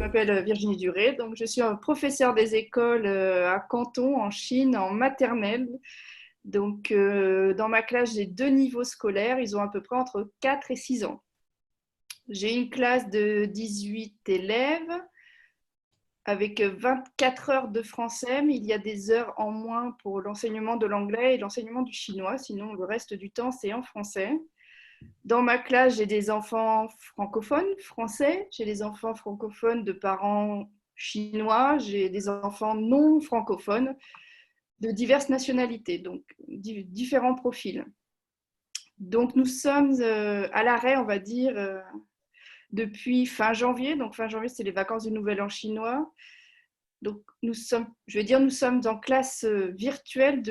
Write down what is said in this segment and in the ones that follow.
m'appelle Virginie Duré, donc je suis un professeur des écoles à Canton, en Chine, en maternelle. Donc, dans ma classe, j'ai deux niveaux scolaires. Ils ont à peu près entre 4 et 6 ans. J'ai une classe de 18 élèves avec 24 heures de français, mais il y a des heures en moins pour l'enseignement de l'anglais et l'enseignement du chinois. Sinon, le reste du temps, c'est en français. Dans ma classe, j'ai des enfants francophones français, j'ai des enfants francophones de parents chinois, j'ai des enfants non francophones de diverses nationalités, donc différents profils. Donc nous sommes à l'arrêt, on va dire, depuis fin janvier. Donc fin janvier, c'est les vacances du Nouvel An chinois. Donc nous sommes, je vais dire, nous sommes en classe virtuelle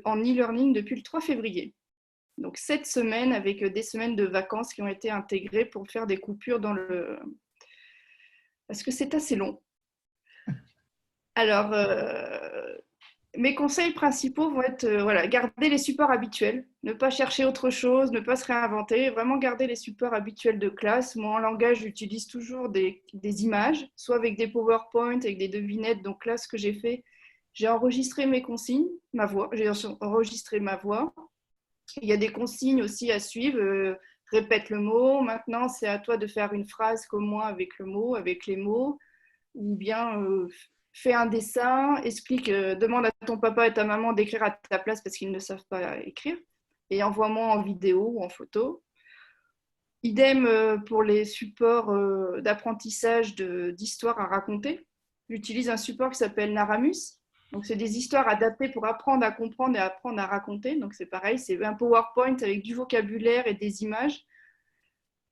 en e-learning depuis le 3 février. Donc 7 semaines avec des semaines de vacances qui ont été intégrées pour faire des coupures dans le... Parce que c'est assez long. Alors, mes conseils principaux vont être voilà, garder les supports habituels, ne pas chercher autre chose, ne pas se réinventer, vraiment garder les supports habituels de classe. Moi, en langage, j'utilise toujours des images, soit avec des PowerPoint, avec des devinettes. Donc là, ce que j'ai fait, j'ai enregistré mes consignes, ma voix, j'ai enregistré ma voix. Il y a des consignes aussi à suivre. Répète le mot. Maintenant, c'est à toi de faire une phrase comme moi avec le mot, avec les mots. Ou bien fais un dessin, explique, demande à ton papa et ta maman d'écrire à ta place parce qu'ils ne savent pas écrire. Et envoie-moi en vidéo ou en photo. Idem pour les supports d'apprentissage d'histoires à raconter. J'utilise un support qui s'appelle Naramus. Donc, c'est des histoires adaptées pour apprendre à comprendre et apprendre à raconter. Donc, c'est pareil, c'est un PowerPoint avec du vocabulaire et des images.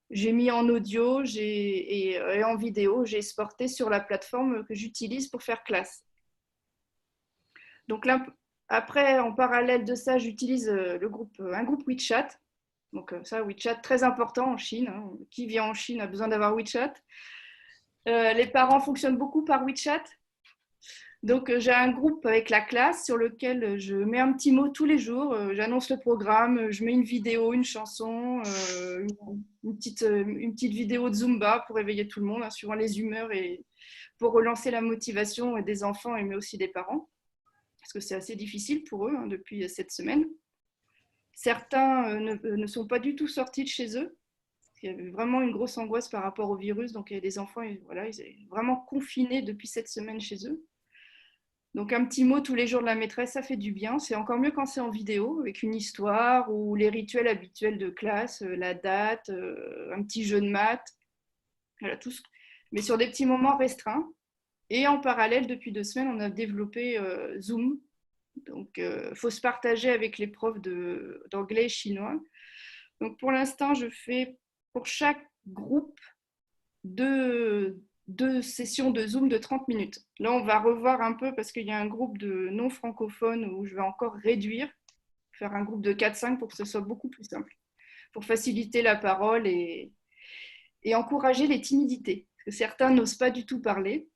J'ai mis en audio et en vidéo, j'ai exporté sur la plateforme que j'utilise pour faire classe. Donc là, après, en parallèle de ça, j'utilise un groupe WeChat. Donc ça, WeChat, très important en Chine. Hein. Qui vient en Chine a besoin d'avoir WeChat. Les parents fonctionnent beaucoup par WeChat. Donc, j'ai un groupe avec la classe sur lequel je mets un petit mot tous les jours. J'annonce le programme, je mets une vidéo, une chanson, une petite vidéo de Zumba pour réveiller tout le monde, hein, suivant les humeurs et pour relancer la motivation des enfants, mais aussi des parents. Parce que c'est assez difficile pour eux hein, depuis cette semaine. Certains ne sont pas du tout sortis de chez eux. Il y avait vraiment une grosse angoisse par rapport au virus. Donc, il y a des enfants, voilà, ils étaient vraiment confinés depuis cette semaine chez eux. Donc un petit mot tous les jours de la maîtresse, ça fait du bien. C'est encore mieux quand c'est en vidéo, avec une histoire ou les rituels habituels de classe, la date, un petit jeu de maths, voilà, tout ce... mais sur des petits moments restreints. Et en parallèle, depuis 2 semaines, on a développé Zoom. Donc, il faut se partager avec les profs d'anglais et chinois. Donc, pour l'instant, je fais pour chaque groupe deux sessions de Zoom de 30 minutes. Là, on va revoir un peu parce qu'il y a un groupe de non francophones où je vais encore réduire, faire un groupe de 4-5 pour que ce soit beaucoup plus simple, pour faciliter la parole et encourager les timidités. Parce que certains n'osent pas du tout parler.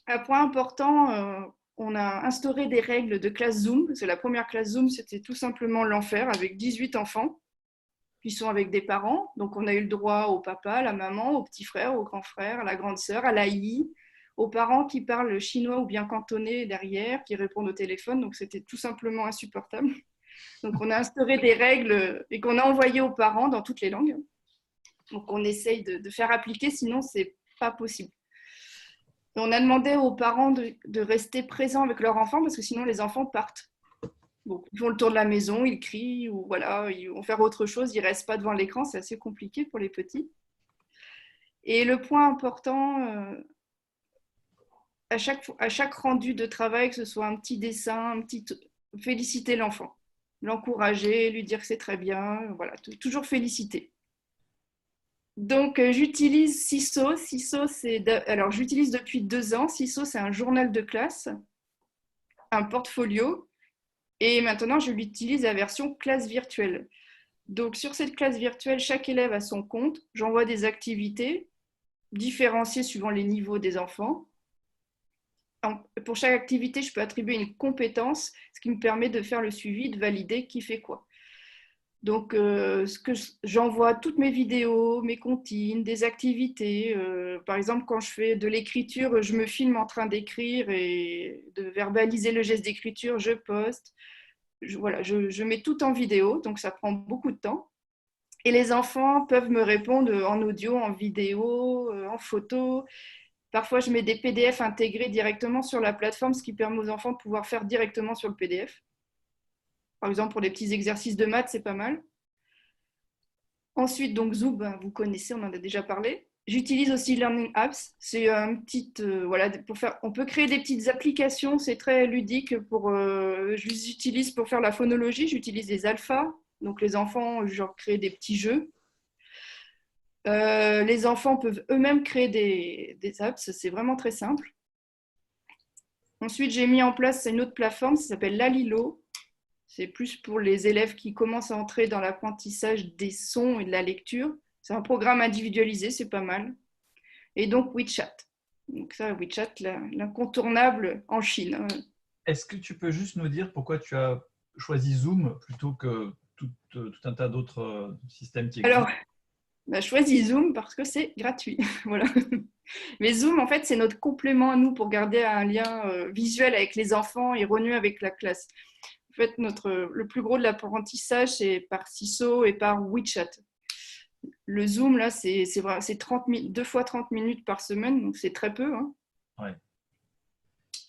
Un point important, on a instauré des règles de classe Zoom, parce que la première classe Zoom, c'était tout simplement l'enfer avec 18 enfants qui sont avec des parents. Donc, on a eu le droit au papa, à la maman, au petit frère, au grand frère, à la grande sœur, à l'AI, aux parents qui parlent chinois ou bien cantonais derrière, qui répondent au téléphone. Donc, c'était tout simplement insupportable. Donc, on a instauré des règles et qu'on a envoyées aux parents dans toutes les langues. Donc, on essaye de faire appliquer, sinon, c'est pas possible. Et on a demandé aux parents de rester présents avec leurs enfants parce que sinon, les enfants partent. Bon, ils font le tour de la maison, ils crient ou voilà, ils vont faire autre chose, ils ne restent pas devant l'écran, c'est assez compliqué pour les petits. Et le point important, à chaque rendu de travail, que ce soit un petit dessin, féliciter l'enfant, l'encourager, lui dire que c'est très bien, voilà, toujours féliciter. Donc, j'utilise Sisso. Alors, j'utilise depuis 2 ans. Sisso, c'est un journal de classe, un portfolio. Et maintenant, je l'utilise la version classe virtuelle. Donc, sur cette classe virtuelle, chaque élève a son compte. J'envoie des activités différenciées suivant les niveaux des enfants. Pour chaque activité, je peux attribuer une compétence, ce qui me permet de faire le suivi, de valider qui fait quoi. Donc, j'envoie toutes mes vidéos, mes comptines, des activités. Par exemple, quand je fais de l'écriture, je me filme en train d'écrire et de verbaliser le geste d'écriture, je poste. Je mets tout en vidéo, donc ça prend beaucoup de temps. Et les enfants peuvent me répondre en audio, en vidéo, en photo. Parfois, je mets des PDF intégrés directement sur la plateforme, ce qui permet aux enfants de pouvoir faire directement sur le PDF. Par exemple, pour des petits exercices de maths, c'est pas mal. Ensuite, donc Zoom, vous connaissez, on en a déjà parlé. J'utilise aussi Learning Apps. C'est un petit, voilà, on peut créer des petites applications. C'est très ludique. Je les utilise pour faire la phonologie. J'utilise des alphas. Donc les enfants, genre créer des petits jeux. Les enfants peuvent eux-mêmes créer des apps. C'est vraiment très simple. Ensuite, j'ai mis en place une autre plateforme. Ça s'appelle Lalilo. C'est plus pour les élèves qui commencent à entrer dans l'apprentissage des sons et de la lecture. C'est un programme individualisé, c'est pas mal. Et donc WeChat. Donc ça, WeChat, l'incontournable en Chine. Est-ce que tu peux juste nous dire pourquoi tu as choisi Zoom plutôt que tout un tas d'autres systèmes qui existent? Alors, on a choisi Zoom parce que c'est gratuit. Voilà. Mais Zoom, en fait, c'est notre complément à nous pour garder un lien visuel avec les enfants et renouer avec la classe. En fait, le plus gros de l'apprentissage, c'est par Siso et par WeChat. Le Zoom, là, c'est 2 fois 30 minutes par semaine, donc c'est très peu. Hein. Ouais.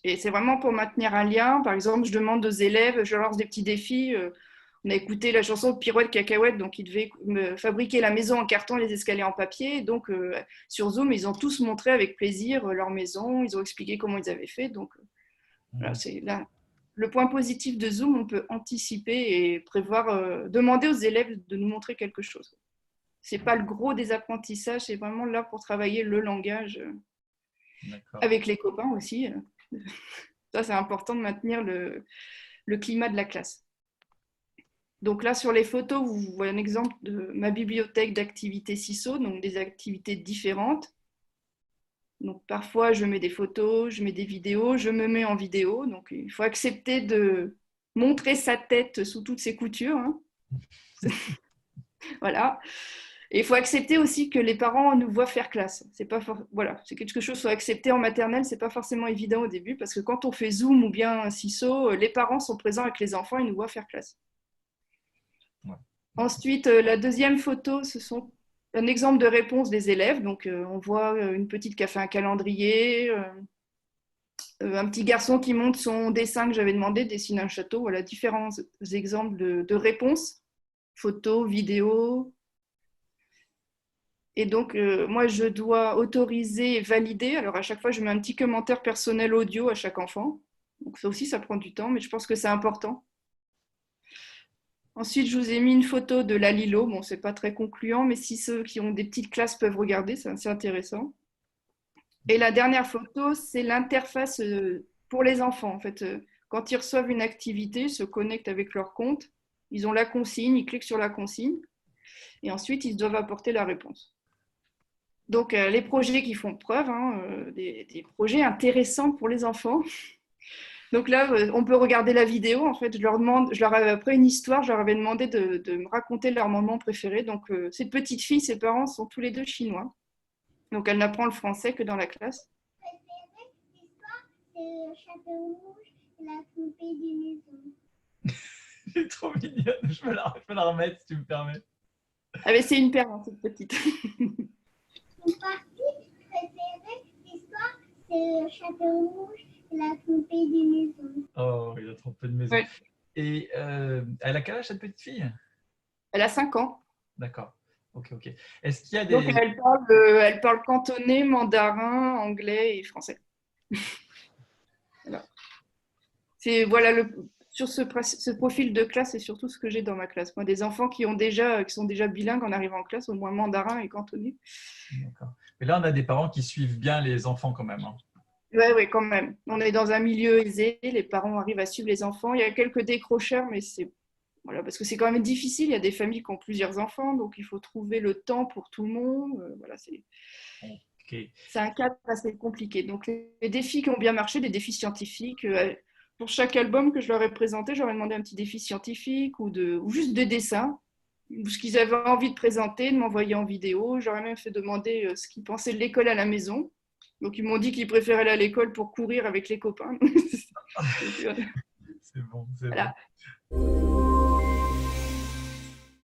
Et c'est vraiment pour maintenir un lien. Par exemple, je demande aux élèves, je leur lance des petits défis. On a écouté la chanson Pirouette Cacahuète, donc ils devaient me fabriquer la maison en carton et les escaliers en papier. Donc, sur Zoom, ils ont tous montré avec plaisir leur maison. Ils ont expliqué comment ils avaient fait. Donc, voilà, c'est là. Le point positif de Zoom, on peut anticiper et prévoir, demander aux élèves de nous montrer quelque chose. C'est pas le gros des apprentissages, c'est vraiment là pour travailler le langage avec les copains aussi. Ça, c'est important de maintenir le climat de la classe. Donc là, sur les photos, vous voyez un exemple de ma bibliothèque d'activités CISO, donc des activités différentes. Donc parfois, je mets des photos, je mets des vidéos, je me mets en vidéo. Donc il faut accepter de montrer sa tête sous toutes ses coutures. Hein. Voilà. Et il faut accepter aussi que les parents nous voient faire classe. C'est pas voilà, c'est quelque chose soit accepté en maternelle, c'est pas forcément évident au début parce que quand on fait Zoom ou bien CISO, les parents sont présents avec les enfants et nous voient faire classe. Ouais. Ensuite, la deuxième photo, ce sont un exemple de réponse des élèves. Donc, on voit une petite qui a fait un calendrier, un petit garçon qui montre son dessin que j'avais demandé, dessine un château. Voilà, différents exemples de réponses, photos, vidéos. Et donc, moi, je dois autoriser et valider. Alors, à chaque fois, je mets un petit commentaire personnel audio à chaque enfant. Donc, ça aussi, ça prend du temps, mais je pense que c'est important. Ensuite, je vous ai mis une photo de la Lilo. Bon, c'est pas très concluant, mais si ceux qui ont des petites classes peuvent regarder, c'est assez intéressant. Et la dernière photo, c'est l'interface pour les enfants. En fait, quand ils reçoivent une activité, ils se connectent avec leur compte. Ils ont la consigne, ils cliquent sur la consigne. Et ensuite, ils doivent apporter la réponse. Donc, les projets qui font preuve, hein, des projets intéressants pour les enfants. Donc là, on peut regarder la vidéo. En fait, je leur avais après une histoire, je leur avais demandé de me raconter leur moment préféré. Donc, cette petite fille, ses parents sont tous les deux chinois. Donc, elle n'apprend le français que dans la classe. L'histoire, c'est le chapeau rouge et la poupée d'une maison. C'est trop mignonne. Je peux la remettre si tu me permets. Ah, mais c'est une paire, hein, cette petite. Mon partie préférée, l'histoire, c'est le chapeau rouge et la poupée d'une maison. Oh, il a trop peu de maison. Ouais. Et elle a quel âge, cette petite fille? Elle a 5 ans. D'accord. Ok. Est-ce qu'il y a des... Donc, elle parle cantonais, mandarin, anglais et français. Voilà. C'est, voilà, sur ce profil de classe, c'est surtout ce que j'ai dans ma classe. Moi, des enfants qui sont déjà bilingues en arrivant en classe, au moins mandarin et cantonais. D'accord. Mais là, on a des parents qui suivent bien les enfants quand même. Hein. Oui, quand même. On est dans un milieu aisé, les parents arrivent à suivre les enfants. Il y a quelques décrocheurs, mais c'est voilà, parce que c'est quand même difficile. Il y a des familles qui ont plusieurs enfants, donc il faut trouver le temps pour tout le monde. Voilà, c'est un cadre assez compliqué. Donc les défis qui ont bien marché, des défis scientifiques. Pour chaque album que je leur ai présenté, j'aurais demandé un petit défi scientifique ou juste des dessins. ce qu'ils avaient envie de présenter, de m'envoyer en vidéo. J'aurais même fait demander ce qu'ils pensaient de l'école à la maison. Donc, ils m'ont dit qu'ils préféraient aller à l'école pour courir avec les copains. C'est bon, c'est Voilà. bon.